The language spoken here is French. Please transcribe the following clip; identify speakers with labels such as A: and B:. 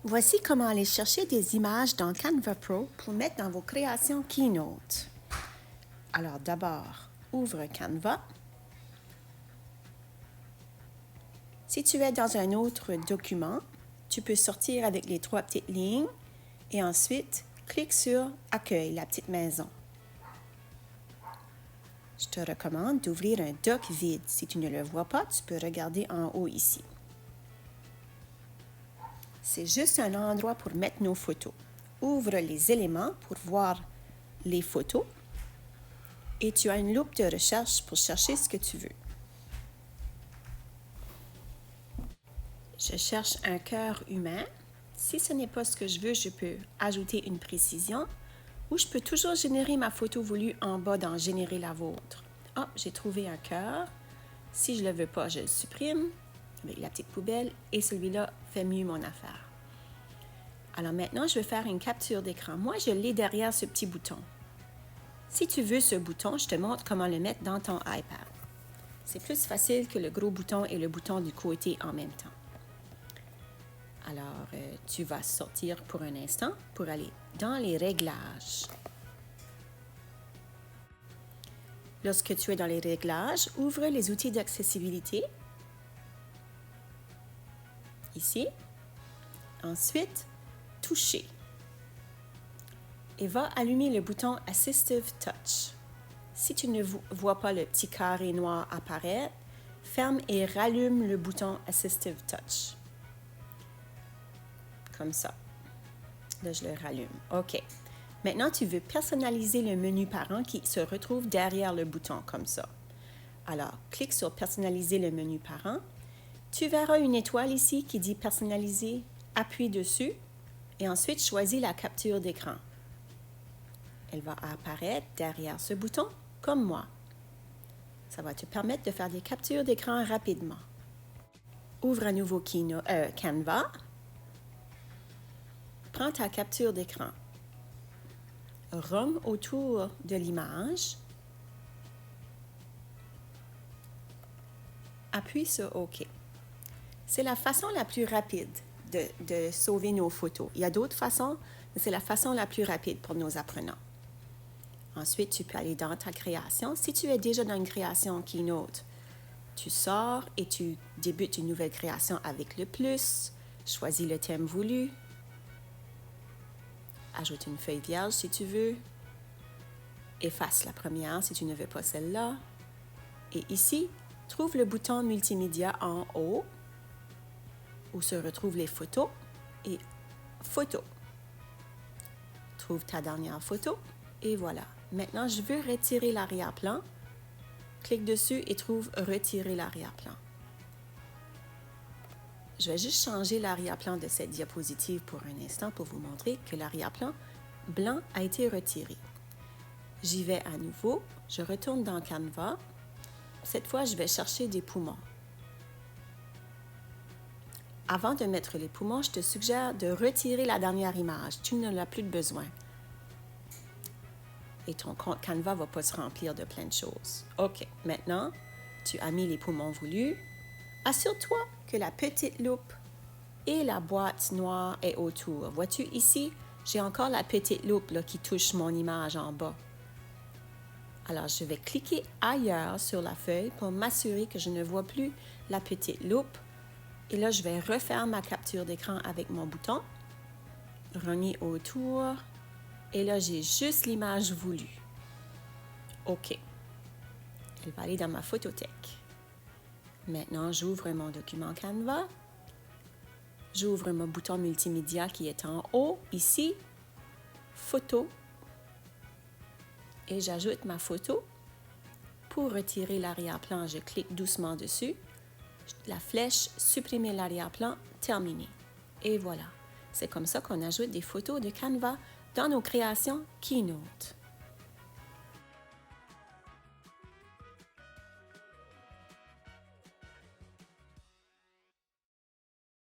A: Voici comment aller chercher des images dans Canva Pro pour mettre dans vos créations Keynote. Alors d'abord, ouvre Canva. Si tu es dans un autre document, tu peux sortir avec les 3 petites lignes et ensuite clique sur Accueil, la petite maison. Je te recommande d'ouvrir un doc vide. Si tu ne le vois pas, tu peux regarder en haut ici. C'est juste un endroit pour mettre nos photos. Ouvre les éléments pour voir les photos et tu as une loupe de recherche pour chercher ce que tu veux. Je cherche un cœur humain. Si ce n'est pas ce que je veux, je peux ajouter une précision ou je peux toujours générer ma photo voulue en bas dans Générer la vôtre. Ah, j'ai trouvé un cœur. Si je ne le veux pas, je le supprime avec la petite poubelle et celui-là fait mieux mon affaire. Alors maintenant, je vais faire une capture d'écran. Moi, je l'ai derrière ce petit bouton. Si tu veux ce bouton, je te montre comment le mettre dans ton iPad. C'est plus facile que le gros bouton et le bouton du côté en même temps. Alors, tu vas sortir pour un instant pour aller dans les réglages. Lorsque tu es dans les réglages, ouvre les outils d'accessibilité. Ici. Ensuite, toucher. Et va allumer le bouton Assistive Touch. Si tu ne vois pas le petit carré noir apparaître, ferme et rallume le bouton Assistive Touch. Comme ça. Là, je le rallume. OK. Maintenant, tu veux personnaliser le menu parent qui se retrouve derrière le bouton, comme ça. Alors, clique sur Personnaliser le menu parent. Tu verras une étoile ici qui dit Personnaliser. Appuie dessus et ensuite choisis la capture d'écran. Elle va apparaître derrière ce bouton, comme moi. Ça va te permettre de faire des captures d'écran rapidement. Ouvre à nouveau Canva. Prends ta capture d'écran. Rome autour de l'image. Appuie sur OK. C'est la façon la plus rapide de sauver nos photos. Il y a d'autres façons, mais c'est la façon la plus rapide pour nos apprenants. Ensuite, tu peux aller dans ta création. Si tu es déjà dans une création Keynote, tu sors et tu débutes une nouvelle création avec le plus. Choisis le thème voulu. Ajoute une feuille vierge si tu veux. Efface la première si tu ne veux pas celle-là. Et ici, trouve le bouton multimédia en haut où se retrouvent les photos et photos. Trouve ta dernière photo et voilà. Maintenant, je veux retirer l'arrière-plan. Clique dessus et trouve Retirer l'arrière-plan. Je vais juste changer l'arrière-plan de cette diapositive pour un instant pour vous montrer que l'arrière-plan blanc a été retiré. J'y vais à nouveau. Je retourne dans Canva. Cette fois, je vais chercher des poumons. Avant de mettre les poumons, je te suggère de retirer la dernière image. Tu n'en as plus de besoin. Et ton compte Canva ne va pas se remplir de plein de choses. OK, maintenant, tu as mis les poumons voulus. Assure-toi que la petite loupe et la boîte noire est autour. Vois-tu ici, j'ai encore la petite loupe là, qui touche mon image en bas. Alors, je vais cliquer ailleurs sur la feuille pour m'assurer que je ne vois plus la petite loupe. Et là, je vais refaire ma capture d'écran avec mon bouton. Renier autour. Et là, j'ai juste l'image voulue. OK. Elle va aller dans ma photothèque. Maintenant, j'ouvre mon document Canva. J'ouvre mon bouton multimédia qui est en haut, ici. Photo. Et j'ajoute ma photo. Pour retirer l'arrière-plan, je clique doucement dessus. La flèche, supprimer l'arrière-plan, terminé. Et voilà. C'est comme ça qu'on ajoute des photos de Canva dans nos créations Keynote.